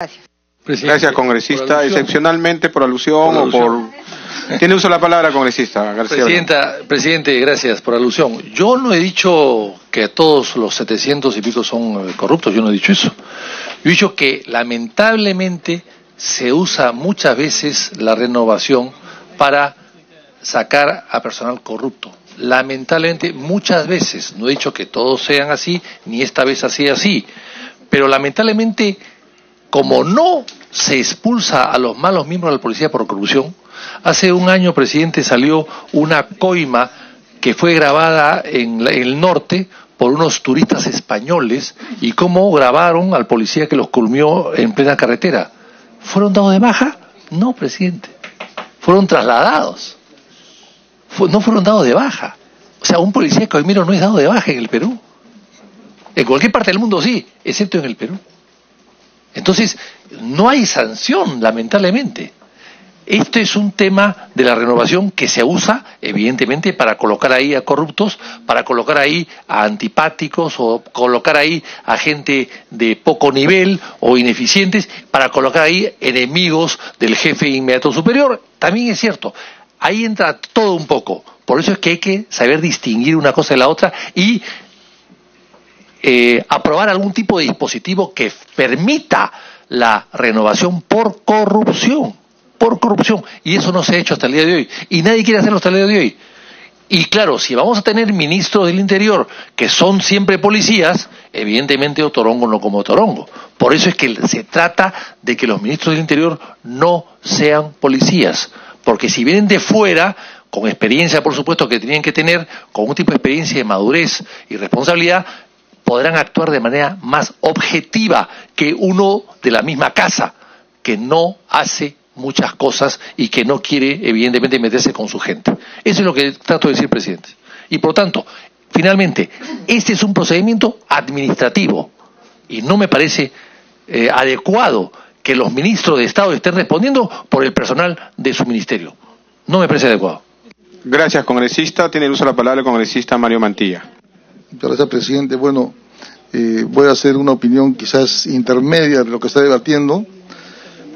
Gracias. Presidente, gracias, congresista. Excepcionalmente por alusión o por... Tiene uso la palabra, congresista García. Presidente, gracias por alusión. Yo no he dicho que todos los 700 y pico son corruptos, yo no he dicho eso. Yo he dicho que lamentablemente se usa muchas veces la renovación para sacar a personal corrupto. Lamentablemente muchas veces, no he dicho que todos sean así, ni esta vez así, pero lamentablemente como no se expulsa a los malos miembros de la policía por corrupción, hace un año, presidente, salió una coima que fue grabada en el norte por unos turistas españoles y cómo grabaron al policía que los culmió en plena carretera. ¿Fueron dados de baja? No, presidente. Fueron trasladados. No fueron dados de baja. O sea, un policía coimero no es dado de baja en el Perú. En cualquier parte del mundo sí, excepto en el Perú. Entonces, no hay sanción, lamentablemente. Este es un tema de la renovación que se usa, evidentemente, para colocar ahí a corruptos, para colocar ahí a antipáticos o colocar ahí a gente de poco nivel o ineficientes, para colocar ahí enemigos del jefe inmediato superior. También es cierto, ahí entra todo un poco. Por eso es que hay que saber distinguir una cosa de la otra y aprobar algún tipo de dispositivo que permita la renovación por corrupción, y eso no se ha hecho hasta el día de hoy, y nadie quiere hacerlo hasta el día de hoy. Y claro, si vamos a tener ministros del Interior que son siempre policías, evidentemente Otorongo no como Otorongo. Por eso es que se trata de que los ministros del Interior no sean policías, porque si vienen de fuera, con experiencia por supuesto que tienen que tener, con un tipo de experiencia de madurez y responsabilidad, podrán actuar de manera más objetiva que uno de la misma casa, que no hace muchas cosas y que no quiere, evidentemente, meterse con su gente. Eso es lo que trato de decir, presidente. Y por tanto, finalmente, este es un procedimiento administrativo y no me parece adecuado que los ministros de Estado estén respondiendo por el personal de su ministerio. No me parece adecuado. Gracias, congresista. Tiene el uso de la palabra el congresista Mario Mantilla. Gracias, presidente. Bueno, voy a hacer una opinión quizás intermedia de lo que está debatiendo,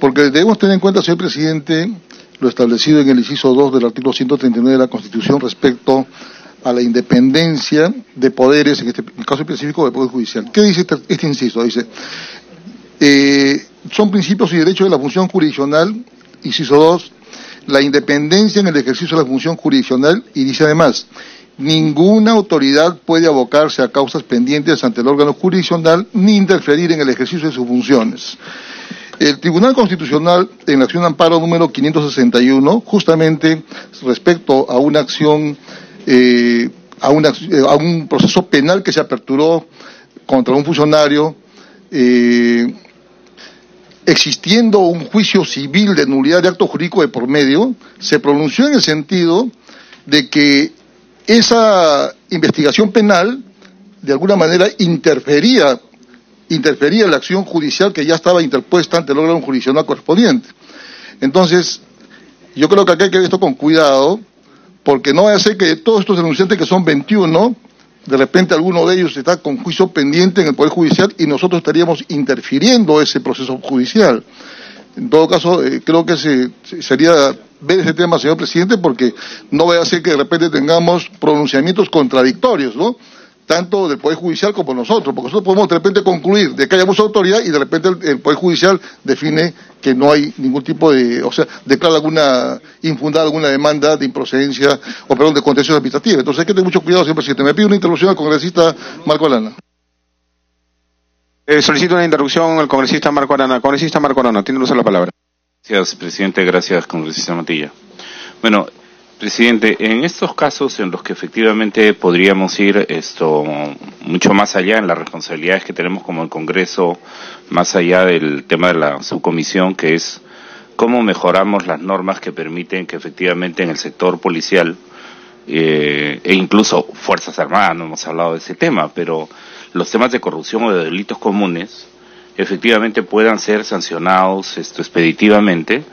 porque debemos tener en cuenta, señor presidente, lo establecido en el inciso 2 del artículo 139 de la Constitución respecto a la independencia de poderes, en el caso específico del Poder Judicial. ¿Qué dice este inciso? Dice, son principios y derechos de la función jurisdiccional, inciso 2, la independencia en el ejercicio de la función jurisdiccional, y dice además, ninguna autoridad puede abocarse a causas pendientes ante el órgano jurisdiccional ni interferir en el ejercicio de sus funciones. El Tribunal Constitucional, en la acción de amparo número 561, justamente respecto a una acción, a un proceso penal que se aperturó contra un funcionario, existiendo un juicio civil de nulidad de acto jurídico de por medio, se pronunció en el sentido de que esa investigación penal de alguna manera interfería en la acción judicial que ya estaba interpuesta ante el órgano jurisdiccional correspondiente. Entonces, yo creo que aquí hay que ver esto con cuidado, porque no vaya a ser que todos estos denunciantes, que son 21, de repente alguno de ellos está con juicio pendiente en el Poder Judicial y nosotros estaríamos interfiriendo ese proceso judicial. En todo caso, creo que sería ver ese tema, señor presidente, porque no vaya a ser que de repente tengamos pronunciamientos contradictorios, ¿no? Tanto del Poder Judicial como nosotros, porque nosotros podemos de repente concluir de que hay abuso de autoridad y de repente el Poder Judicial define que no hay ningún tipo de, o sea, declara infundada alguna demanda de improcedencia o perdón, de contencioso administrativa. Entonces hay que tener mucho cuidado, señor presidente. Me pide una interrupción al congresista Marco Arana. Solicito una interrupción al congresista Marco Arana. Congresista Marco Arana, tiene el uso de la palabra. Gracias, presidente. Gracias, congresista Mantilla. Bueno, presidente, en estos casos en los que efectivamente podríamos ir mucho más allá en las responsabilidades que tenemos como el Congreso, más allá del tema de la subcomisión, que es cómo mejoramos las normas que permiten que efectivamente en el sector policial e incluso Fuerzas Armadas, no hemos hablado de ese tema, pero los temas de corrupción o de delitos comunes efectivamente puedan ser sancionados expeditivamente,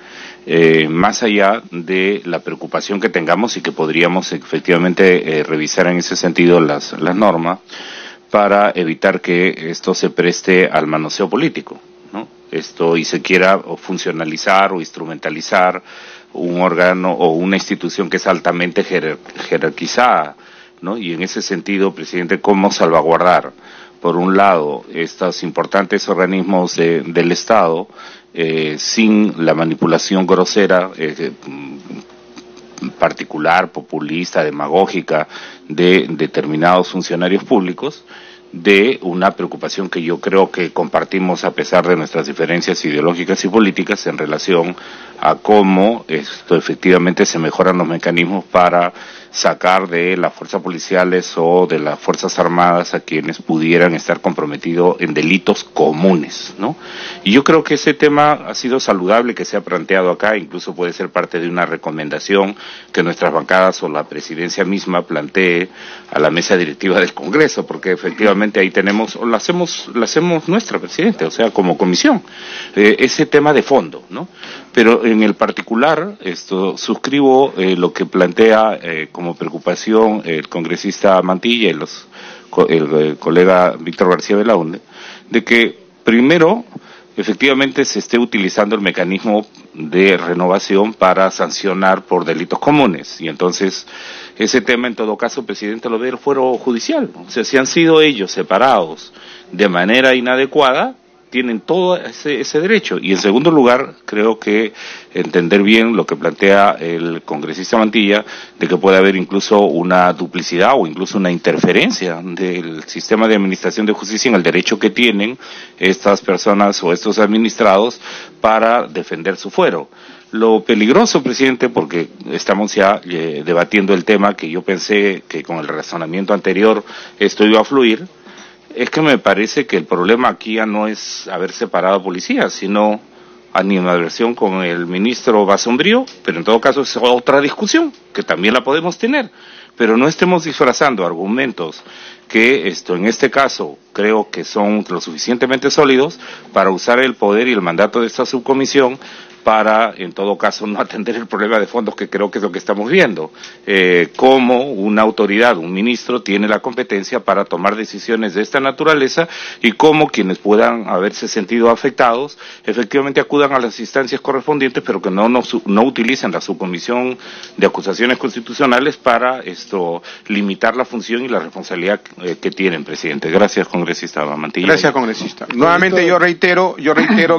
más allá de la preocupación que tengamos y que podríamos efectivamente revisar en ese sentido las normas para evitar que esto se preste al manoseo político, ¿no? y se quiera funcionalizar o instrumentalizar un órgano o una institución que es altamente jerarquizada, ¿no? Y en ese sentido, presidente, ¿cómo salvaguardar, por un lado, estos importantes organismos del Estado sin la manipulación grosera, particular, populista, demagógica de determinados funcionarios públicos, de una preocupación que yo creo que compartimos a pesar de nuestras diferencias ideológicas y políticas en relación a cómo efectivamente se mejoran los mecanismos para sacar de las fuerzas policiales o de las fuerzas armadas a quienes pudieran estar comprometidos en delitos comunes, ¿no? Y yo creo que ese tema ha sido saludable que se ha planteado acá, incluso puede ser parte de una recomendación que nuestras bancadas o la presidencia misma plantee a la mesa directiva del Congreso, porque efectivamente ahí tenemos, o la hacemos nuestra, presidente, o sea, como comisión, ese tema de fondo, ¿no? Pero en el particular, suscribo lo que plantea como preocupación el congresista Mantilla y el colega Víctor García Belaunde, de que primero, efectivamente, se esté utilizando el mecanismo de renovación para sancionar por delitos comunes. Y entonces, ese tema, en todo caso, presidente, lo ve el fuero judicial. O sea, si han sido ellos separados de manera inadecuada, tienen todo ese derecho. Y en segundo lugar, creo que entender bien lo que plantea el congresista Mantilla, de que puede haber incluso una duplicidad o incluso una interferencia del sistema de administración de justicia en el derecho que tienen estas personas o estos administrados para defender su fuero. Lo peligroso, presidente, porque estamos ya debatiendo el tema que yo pensé que con el razonamiento anterior esto iba a fluir, es que me parece que el problema aquí ya no es haber separado a policías, sino animadversión con el ministro Basombrío, pero en todo caso es otra discusión, que también la podemos tener, pero no estemos disfrazando argumentos que en este caso creo que son lo suficientemente sólidos para usar el poder y el mandato de esta subcomisión para, en todo caso, no atender el problema de fondos, que creo que es lo que estamos viendo. Cómo una autoridad, un ministro, tiene la competencia para tomar decisiones de esta naturaleza y cómo quienes puedan haberse sentido afectados, efectivamente acudan a las instancias correspondientes, pero que no utilicen la subcomisión de acusaciones constitucionales para limitar la función y la responsabilidad que tienen, presidente. Gracias, congresista Mantilla. Gracias, congresista. Nuevamente yo reitero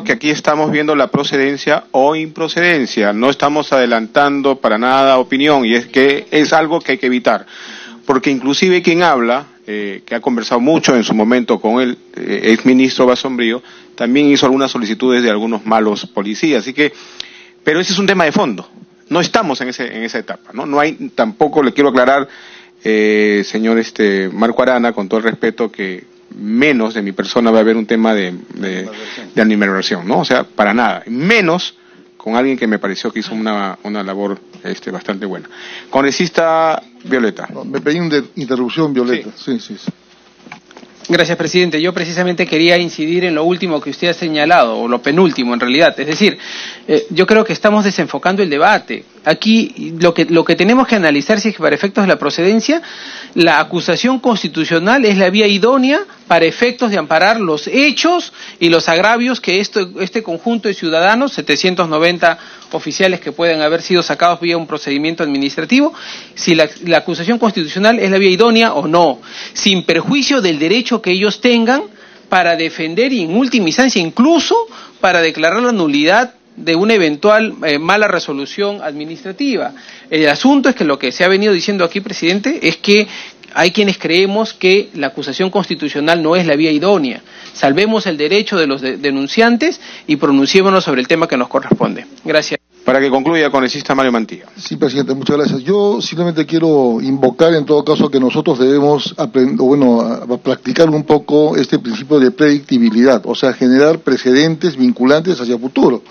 que aquí estamos viendo la procedencia o improcedencia, no estamos adelantando para nada opinión, y es que es algo que hay que evitar, porque inclusive quien habla, que ha conversado mucho en su momento con el exministro Basombrío, también hizo algunas solicitudes de algunos malos policías, así que, pero ese es un tema de fondo, no estamos en esa etapa, no hay, tampoco le quiero aclarar, señor Marco Arana, con todo el respeto, que menos de mi persona va a haber un tema de animadversión, ¿no? O sea, para nada, menos con alguien que me pareció que hizo una labor bastante buena. Congresista Violeta. No, me pedí una interrupción, Violeta. Sí. Gracias, presidente. Yo precisamente quería incidir en lo último que usted ha señalado, o lo penúltimo en realidad. Es decir, yo creo que estamos desenfocando el debate. Aquí lo que tenemos que analizar es que para efectos de la procedencia, la acusación constitucional es la vía idónea para efectos de amparar los hechos y los agravios que este conjunto de ciudadanos, 790 oficiales que pueden haber sido sacados vía un procedimiento administrativo, si la acusación constitucional es la vía idónea o no, sin perjuicio del derecho que ellos tengan para defender y en última instancia incluso para declarar la nulidad de una eventual mala resolución administrativa. El asunto es que lo que se ha venido diciendo aquí, presidente, es que hay quienes creemos que la acusación constitucional no es la vía idónea. Salvemos el derecho de los denunciantes y pronunciémonos sobre el tema que nos corresponde. Gracias. Para que concluya, congresista Mario Mantilla. Sí, presidente, muchas gracias. Yo simplemente quiero invocar en todo caso que nosotros debemos a practicar un poco este principio de predictibilidad, o sea, generar precedentes vinculantes hacia el futuro.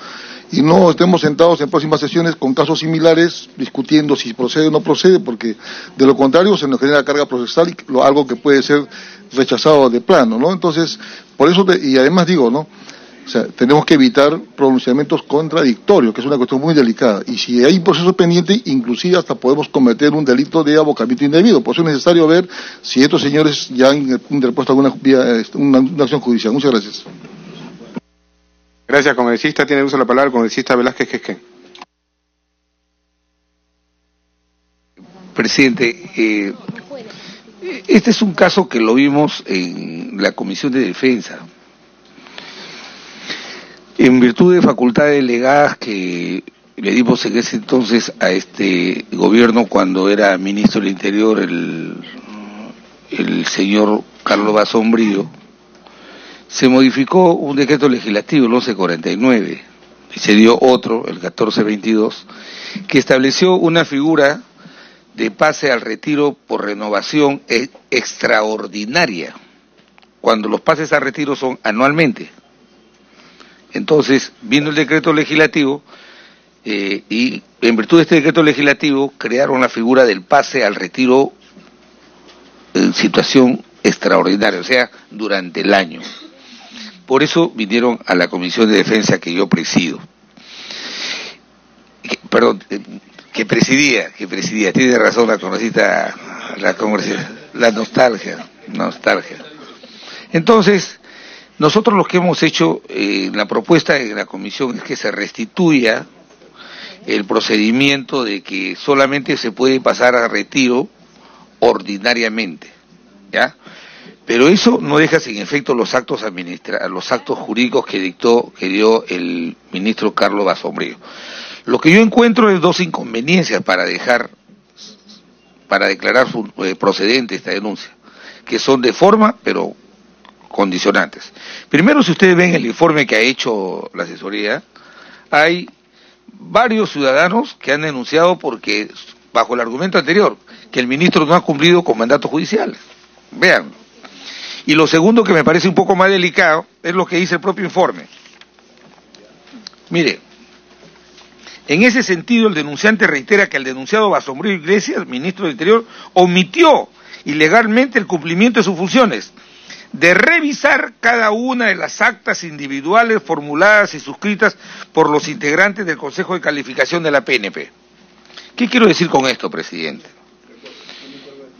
Y no estemos sentados en próximas sesiones con casos similares discutiendo si procede o no procede, porque de lo contrario se nos genera carga procesal, algo que puede ser rechazado de plano, ¿no? Entonces, por eso, y además digo, ¿no? O sea, tenemos que evitar pronunciamientos contradictorios, que es una cuestión muy delicada. Y si hay un proceso pendiente, inclusive hasta podemos cometer un delito de abocamiento indebido. Por eso es necesario ver si estos señores ya han interpuesto alguna acción judicial. Muchas gracias. Gracias, congresista. Tiene uso de la palabra el congresista Velázquez Quisquén. Presidente, este es un caso que lo vimos en la Comisión de Defensa. En virtud de facultades delegadas que le dimos en ese entonces a este gobierno cuando era ministro del Interior el señor Carlos Basombrío, se modificó un decreto legislativo, el 1149, y se dio otro, el 1422, que estableció una figura de pase al retiro por renovación extraordinaria, cuando los pases al retiro son anualmente. Entonces, vino el decreto legislativo y en virtud de este decreto legislativo crearon la figura del pase al retiro en situación extraordinaria, o sea, durante el año. Por eso vinieron a la Comisión de Defensa que yo presido. Que presidía, tiene razón la congresista, la nostalgia. Entonces, nosotros lo que hemos hecho en la propuesta de la comisión es que se restituya el procedimiento de que solamente se puede pasar a retiro ordinariamente, ¿ya? Pero eso no deja sin efecto los actos jurídicos que dio el ministro Carlos Basombrío. Lo que yo encuentro es dos inconveniencias para declarar procedente esta denuncia, que son de forma, pero condicionantes. Primero, si ustedes ven el informe que ha hecho la asesoría, hay varios ciudadanos que han denunciado porque, bajo el argumento anterior, que el ministro no ha cumplido con mandatos judiciales. Vean. Y lo segundo, que me parece un poco más delicado, es lo que dice el propio informe. Mire, en ese sentido, el denunciante reitera que el denunciado Basombrío Iglesias, ministro del Interior, omitió ilegalmente el cumplimiento de sus funciones, de revisar cada una de las actas individuales formuladas y suscritas por los integrantes del Consejo de Calificación de la PNP. ¿Qué quiero decir con esto, presidente?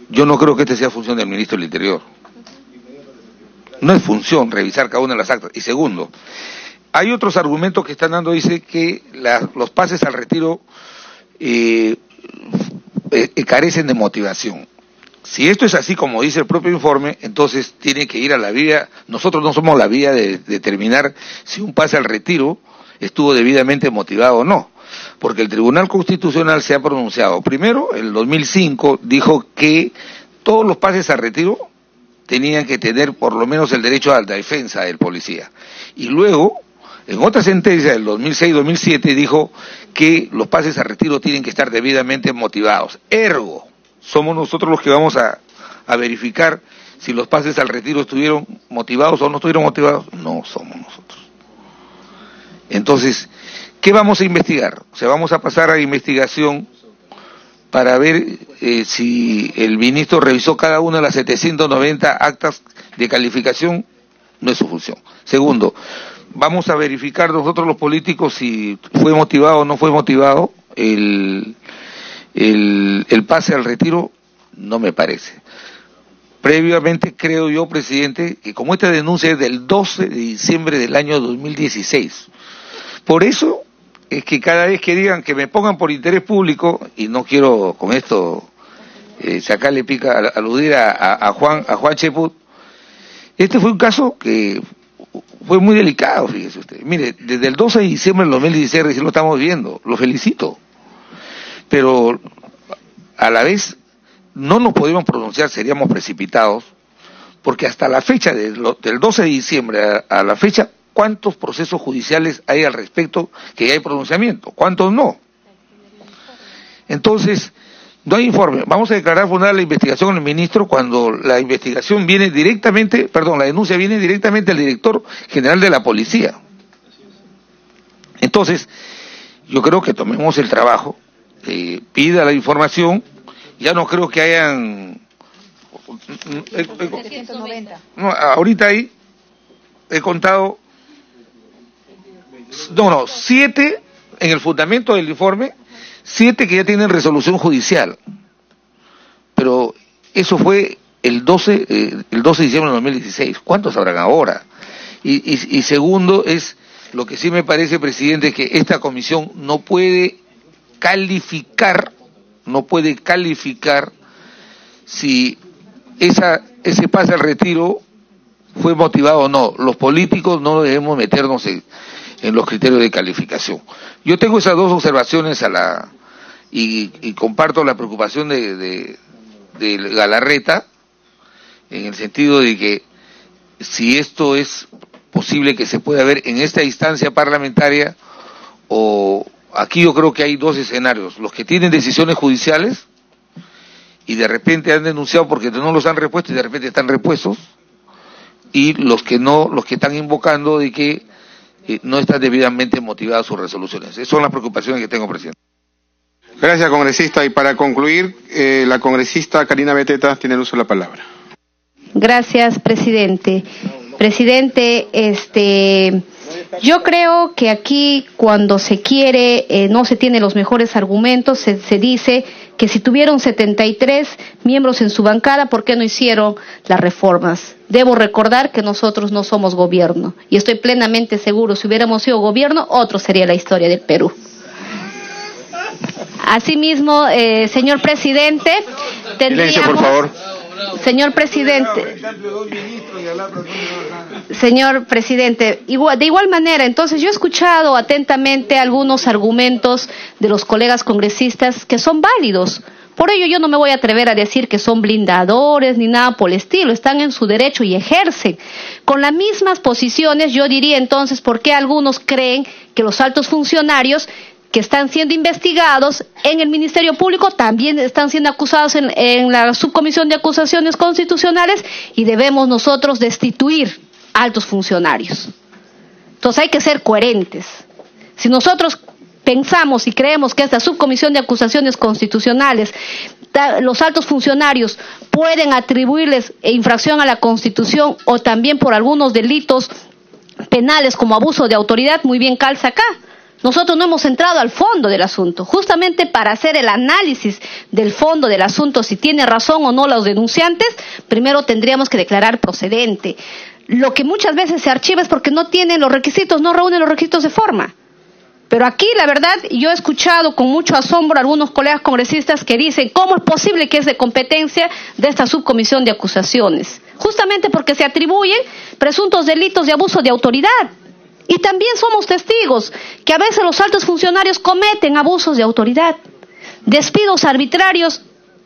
Yo no creo que esta sea función del ministro del Interior. No es función revisar cada una de las actas. Y segundo, hay otros argumentos que están dando, dice que los pases al retiro carecen de motivación. Si esto es así como dice el propio informe, entonces tiene que ir a la vía. Nosotros no somos la vía de determinar si un pase al retiro estuvo debidamente motivado o no, porque el Tribunal Constitucional se ha pronunciado. Primero, en el 2005 dijo que todos los pases al retiro tenían que tener por lo menos el derecho a la defensa del policía. Y luego, en otra sentencia del 2006-2007 dijo que los pases al retiro tienen que estar debidamente motivados. Ergo, somos nosotros los que vamos a verificar si los pases al retiro estuvieron motivados o no estuvieron motivados. No somos nosotros. Entonces, ¿qué vamos a investigar? O sea, vamos a pasar a investigación para ver si el ministro revisó cada una de las 790 actas de calificación. No es su función. Segundo, vamos a verificar nosotros los políticos si fue motivado o no fue motivado el pase al retiro. No me parece. Previamente, creo yo, presidente, que como esta denuncia es del 12 de diciembre del año 2016, por eso es que cada vez que digan que me pongan por interés público, y no quiero con esto sacarle pica, aludir a Juan Cheput, este fue un caso que fue muy delicado, fíjese usted. Mire, desde el 12 de diciembre del 2016 recién lo estamos viendo, lo felicito, pero a la vez no nos podemos pronunciar, seríamos precipitados, porque hasta la fecha del 12 de diciembre a la fecha, ¿cuántos procesos judiciales hay al respecto que hay pronunciamiento? ¿Cuántos no? Entonces, no hay informe. Vamos a declarar fundada la investigación al ministro cuando la investigación viene directamente, la denuncia viene directamente al director general de la policía. Entonces, yo creo que tomemos el trabajo, pida la información. Ya no creo que hayan... 790. No, ahorita ahí he contado... 7 en el fundamento del informe, 7 que ya tienen resolución judicial. Pero eso fue el 12 de diciembre de 2016. ¿Cuántos habrán ahora? Y segundo es Lo que sí me parece, presidente, es que esta comisión no puede calificar si ese pase al retiro fue motivado o no. Los políticos no debemos meternos en los criterios de calificación. Yo tengo esas dos observaciones y comparto la preocupación de Galarreta, en el sentido de que si esto es posible que se pueda ver en esta instancia parlamentaria, o aquí yo creo que hay dos escenarios: los que tienen decisiones judiciales y de repente han denunciado porque no los han repuesto y de repente están repuestos, y los que no, los que están invocando de que no están debidamente motivadas sus resoluciones. Esas son las preocupaciones que tengo, presidente. Gracias, congresista. Y para concluir, la congresista Karina Beteta tiene el uso de la palabra. Gracias, presidente. Presidente, yo creo que aquí cuando se quiere, no se tiene los mejores argumentos, se dice que si tuvieron 73 miembros en su bancada, ¿por qué no hicieron las reformas? Debo recordar que nosotros no somos gobierno, y estoy plenamente seguro, si hubiéramos sido gobierno, otro sería la historia del Perú. Asimismo, señor presidente, tendríamos... Silencio, por favor. Señor presidente, de igual manera, entonces yo he escuchado atentamente algunos argumentos de los colegas congresistas que son válidos. Por ello yo no me voy a atrever a decir que son blindadores ni nada por el estilo, están en su derecho y ejercen. Con las mismas posiciones yo diría entonces por qué algunos creen que los altos funcionarios que están siendo investigados en el Ministerio Público también están siendo acusados en la Subcomisión de Acusaciones Constitucionales, y debemos nosotros destituir altos funcionarios. Entonces hay que ser coherentes. Si nosotros pensamos y creemos que esta Subcomisión de Acusaciones Constitucionales, los altos funcionarios pueden atribuirles infracción a la Constitución o también por algunos delitos penales como abuso de autoridad, muy bien calza acá. Nosotros no hemos entrado al fondo del asunto, justamente para hacer el análisis del fondo del asunto, si tiene razón o no los denunciantes, primero tendríamos que declarar procedente. Lo que muchas veces se archiva es porque no tienen los requisitos, no reúnen los requisitos de forma. Pero aquí, la verdad, yo he escuchado con mucho asombro a algunos colegas congresistas que dicen, ¿cómo es posible que es de competencia de esta subcomisión de acusaciones? Justamente porque se atribuyen presuntos delitos de abuso de autoridad. Y también somos testigos que a veces los altos funcionarios cometen abusos de autoridad, despidos arbitrarios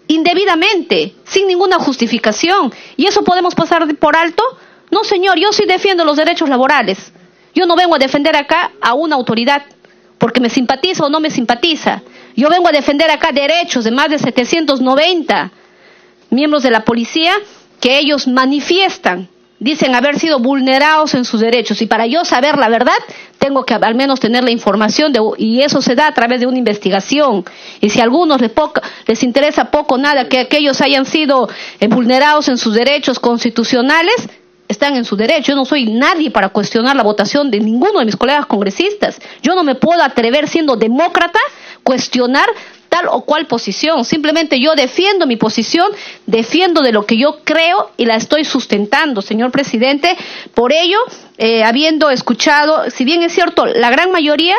indebidamente, sin ninguna justificación. ¿Y eso podemos pasar por alto? No, señor, yo sí defiendo los derechos laborales. Yo no vengo a defender acá a una autoridad porque me simpatiza o no me simpatiza. Yo vengo a defender acá derechos de más de 790 miembros de la policía que ellos manifiestan, dicen haber sido vulnerados en sus derechos, y para yo saber la verdad tengo que al menos tener la información y eso se da a través de una investigación. Y si a algunos les interesa poco nada que aquellos hayan sido vulnerados en sus derechos constitucionales, están en su derecho. Yo no soy nadie para cuestionar la votación de ninguno de mis colegas congresistas. Yo no me puedo atrever, siendo demócrata, cuestionar tal o cual posición. Simplemente yo defiendo mi posición, defiendo de lo que yo creo y la estoy sustentando, señor presidente. Por ello, habiendo escuchado, si bien es cierto, la gran mayoría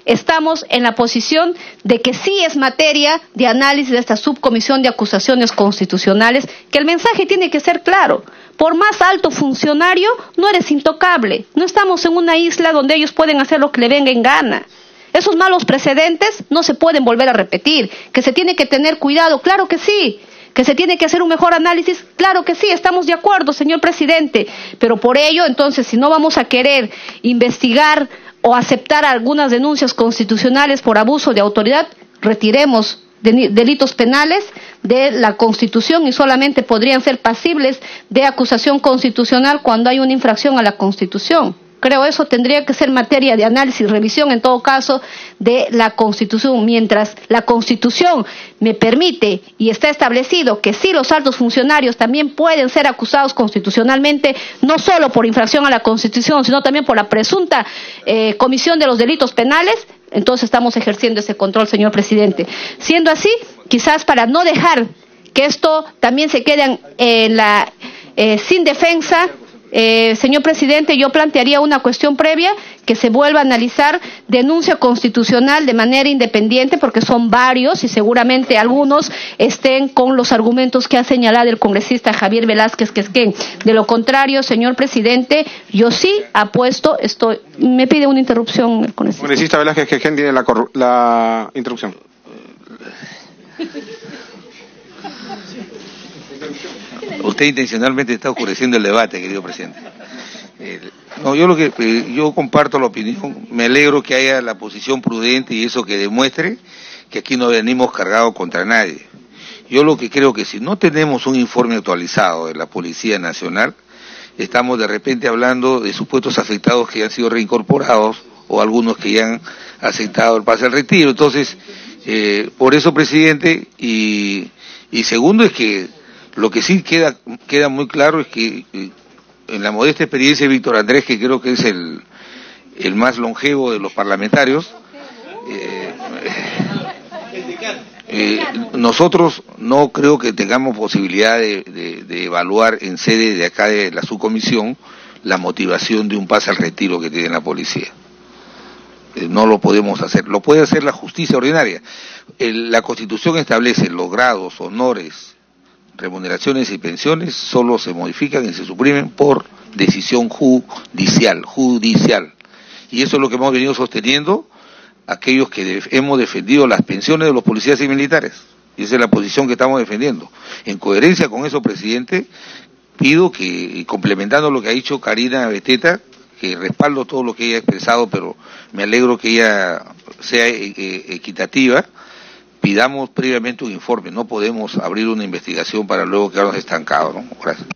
estamos en la posición de que sí es materia de análisis de esta subcomisión de acusaciones constitucionales, que el mensaje tiene que ser claro. Por más alto funcionario, no eres intocable. No estamos en una isla donde ellos pueden hacer lo que le venga en gana. Esos malos precedentes no se pueden volver a repetir. Que se tiene que tener cuidado, claro que sí. Que se tiene que hacer un mejor análisis, claro que sí, estamos de acuerdo, señor presidente. Pero por ello, entonces, si no vamos a querer investigar o aceptar algunas denuncias constitucionales por abuso de autoridad, retiremos delitos penales de la Constitución y solamente podrían ser pasibles de acusación constitucional cuando hay una infracción a la Constitución. Creo eso tendría que ser materia de análisis y revisión en todo caso de la Constitución. Mientras la Constitución me permite y está establecido que sí los altos funcionarios también pueden ser acusados constitucionalmente, no solo por infracción a la Constitución, sino también por la presunta comisión de los delitos penales, entonces estamos ejerciendo ese control, señor presidente. Siendo así, quizás para no dejar que esto también se quede sin defensa, Señor presidente, yo plantearía una cuestión previa, que se vuelva a analizar denuncia constitucional de manera independiente, porque son varios y seguramente algunos estén con los argumentos que ha señalado el congresista Javier Velázquez Quesquén. De lo contrario, señor presidente, yo sí apuesto, me pide una interrupción el congresista. Congresista Velázquez Quesquén tiene la interrupción. Usted intencionalmente está oscureciendo el debate, querido presidente. No, yo comparto la opinión, me alegro que haya la posición prudente y eso que demuestre que aquí no venimos cargados contra nadie. Yo lo que creo que si no tenemos un informe actualizado de la Policía Nacional, estamos de repente hablando de supuestos afectados que ya han sido reincorporados o algunos que ya han aceptado el pase al retiro. Entonces, por eso, presidente, y segundo es que lo que sí queda muy claro es que en la modesta experiencia de Víctor Andrés, que creo que es el más longevo de los parlamentarios, nosotros no creo que tengamos posibilidad de evaluar en sede de acá de la subcomisión la motivación de un pase al retiro que tiene la policía. No lo podemos hacer, lo puede hacer la justicia ordinaria. La Constitución establece los grados, honores, remuneraciones y pensiones, solo se modifican y se suprimen por decisión judicial. Y eso es lo que hemos venido sosteniendo aquellos que hemos defendido las pensiones de los policías y militares. Y esa es la posición que estamos defendiendo. En coherencia con eso, presidente, pido que, complementando lo que ha dicho Karina Beteta, que respaldo todo lo que ella ha expresado, pero me alegro que ella sea equitativa, pidamos previamente un informe. No podemos abrir una investigación para luego quedarnos estancados, ¿no? Gracias.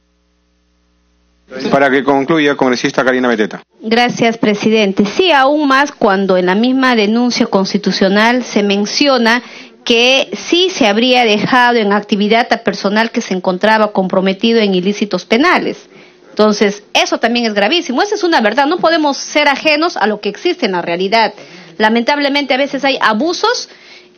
Para que concluya, congresista Karina Beteta. Gracias, presidente. Sí, aún más cuando en la misma denuncia constitucional se menciona que sí se habría dejado en actividad a personal que se encontraba comprometido en ilícitos penales. Entonces, eso también es gravísimo. Esa es una verdad. No podemos ser ajenos a lo que existe en la realidad. Lamentablemente, a veces hay abusos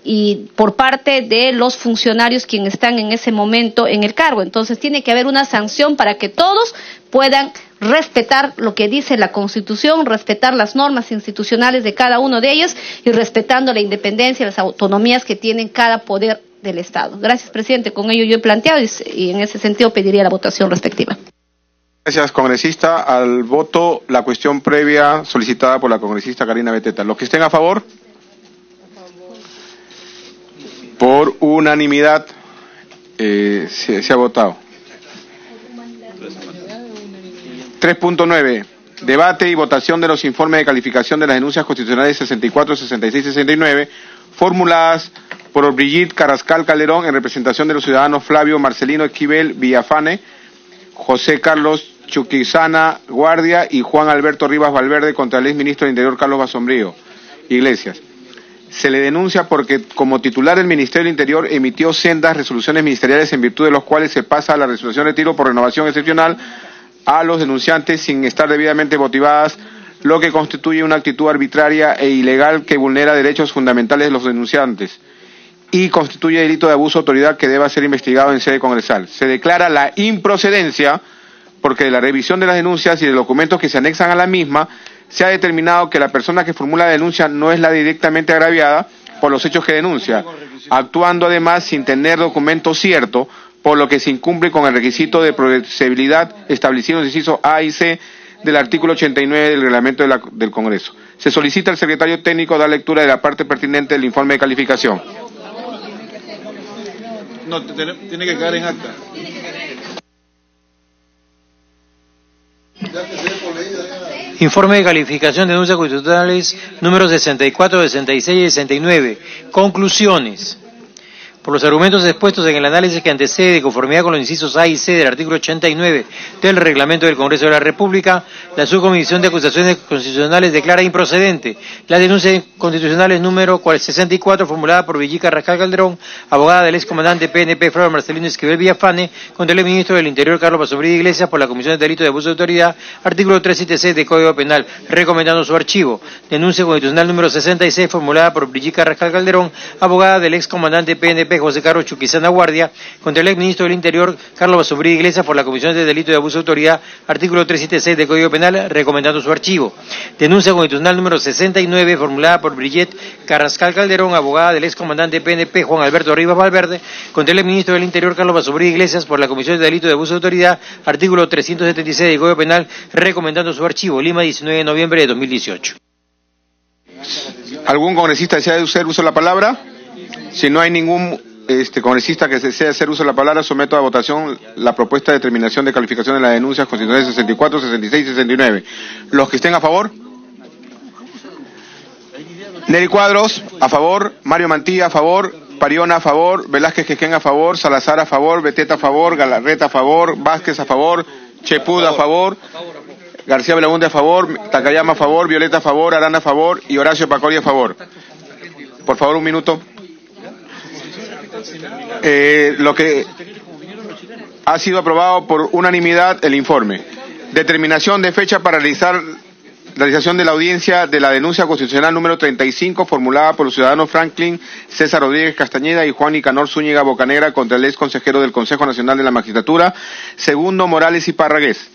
y por parte de los funcionarios quienes están en ese momento en el cargo. Entonces tiene que haber una sanción para que todos puedan respetar lo que dice la Constitución, respetar las normas institucionales de cada uno de ellos y respetando la independencia y las autonomías que tienen cada poder del Estado. Gracias, presidente. Con ello yo he planteado y en ese sentido pediría la votación respectiva. Gracias, congresista. Al voto, la cuestión previa solicitada por la congresista Karina Beteta. Los que estén a favor. Por unanimidad se ha votado. 3.9. Debate y votación de los informes de calificación de las denuncias constitucionales 64, 66 y 69 formuladas por Brigitte Carrascal Calderón en representación de los ciudadanos Flavio Marcelino Esquivel Villafane, José Carlos Chuquizana Guardia y Juan Alberto Rivas Valverde contra el exministro del Interior Carlos Basombrío Iglesias. Se le denuncia porque como titular del Ministerio del Interior emitió sendas resoluciones ministeriales en virtud de los cuales se pasa a la resolución de retiro por renovación excepcional a los denunciantes sin estar debidamente motivadas, lo que constituye una actitud arbitraria e ilegal que vulnera derechos fundamentales de los denunciantes y constituye delito de abuso de autoridad que deba ser investigado en sede congresal. Se declara la improcedencia porque de la revisión de las denuncias y de los documentos que se anexan a la misma se ha determinado que la persona que formula la denuncia no es la directamente agraviada por los hechos que denuncia, actuando además sin tener documento cierto, por lo que se incumple con el requisito de procedibilidad establecido en el inciso A y C del artículo 89 del reglamento del Congreso. Se solicita al secretario técnico dar lectura de la parte pertinente del informe de calificación. No, tiene que quedar en acta. Informe de calificación de denuncias constitucionales números 64, 66 y 69. Conclusiones. Por los argumentos expuestos en el análisis que antecede de conformidad con los incisos A y C del artículo 89 del reglamento del Congreso de la República, la Subcomisión de Acusaciones Constitucionales declara improcedente la denuncia constitucional número 64 formulada por Brigitte Carrascal Calderón, abogada del excomandante PNP Flavio Marcelino Esquivel Villafane, contra el ministro del Interior Carlos Basombrío Iglesias por la Comisión de Delito de Abuso de Autoridad, artículo 376 del Código Penal, recomendando su archivo. Denuncia constitucional número 66 formulada por Brigitte Carrascal Calderón, abogada del excomandante PNP PNP, José Carlos Chuquizana Guardia, contra el exministro del Interior, Carlos Basombrí Iglesias, por la comisión de delito de abuso de autoridad, artículo 376 del Código Penal, recomendando su archivo. Denuncia constitucional número 69, formulada por Brigitte Carrascal Calderón, abogada del excomandante PNP, Juan Alberto Rivas Valverde, contra el exministro del Interior, Carlos Basombrí Iglesias, por la comisión de delito de abuso de autoridad, artículo 376 del Código Penal, recomendando su archivo. Lima, 19 de noviembre de 2018. ¿Algún congresista desea hacer uso de la palabra? Si no hay ningún congresista que desea hacer uso de la palabra, someto a votación la propuesta de determinación de calificación de las denuncias constitucionales 64, 66 y 69. ¿Los que estén a favor? Neri Cuadros, a favor. Mario Mantilla, a favor. Pariona, a favor. Velázquez Quequén, a favor. Salazar, a favor. Beteta, a favor. Galarreta, a favor. Vázquez, a favor. Chepud, a favor. García Belaunde, a favor. Takayama, a favor. Violeta, a favor. Arana, a favor. Y Horacio Pacori, a favor. Por favor, un minuto. Lo que ha sido aprobado por unanimidad el informe. Determinación de fecha para realización de la audiencia de la denuncia constitucional número 35 formulada por los ciudadanos Franklin César Rodríguez Castañeda y Juan Nicanor Zúñiga Bocanegra contra el ex consejero del Consejo Nacional de la Magistratura, Segundo Morales y Parragués.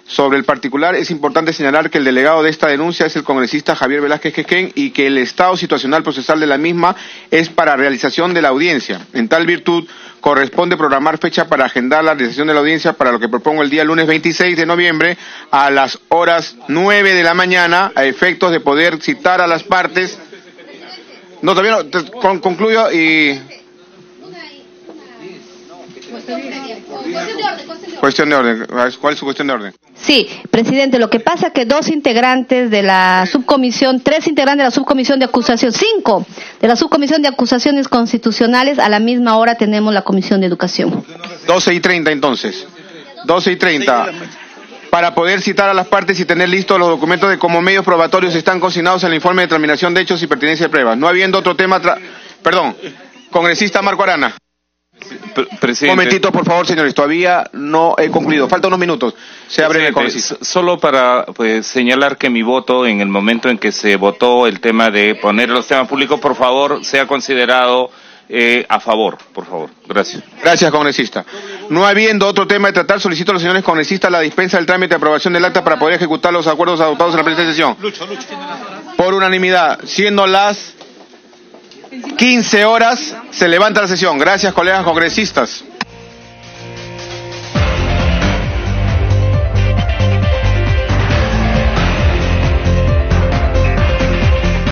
Sobre el particular, es importante señalar que el delegado de esta denuncia es el congresista Javier Velázquez Quequén y que el estado situacional procesal de la misma es para realización de la audiencia. En tal virtud, corresponde programar fecha para agendar la realización de la audiencia, para lo que propongo el día lunes 26 de noviembre a las horas 9 de la mañana, a efectos de poder citar a las partes. No, todavía no, concluyo y... Cuestión de orden. ¿Cuál es su cuestión de orden? Sí, presidente, lo que pasa es que tres integrantes de la subcomisión de acusación, 5 de la subcomisión de acusaciones constitucionales, a la misma hora tenemos la comisión de educación. 12:30 entonces. 12:30. Para poder citar a las partes y tener listos los documentos de como medios probatorios están consignados en el informe de determinación de hechos y pertinencia de pruebas. No habiendo otro tema... Perdón, congresista Marco Arana. Presidente. Un momentito, por favor, señores. Todavía no he concluido. Faltan unos minutos. Sea breve, congresista. Solo para señalar que mi voto, en el momento en que se votó el tema de poner los temas públicos, por favor, sea considerado a favor, por favor. Gracias. Gracias, congresista. No habiendo otro tema de tratar, solicito a los señores congresistas la dispensa del trámite de aprobación del acta para poder ejecutar los acuerdos adoptados en la presente sesión. Por unanimidad, siendo las 15 horas, se levanta la sesión. Gracias, colegas congresistas.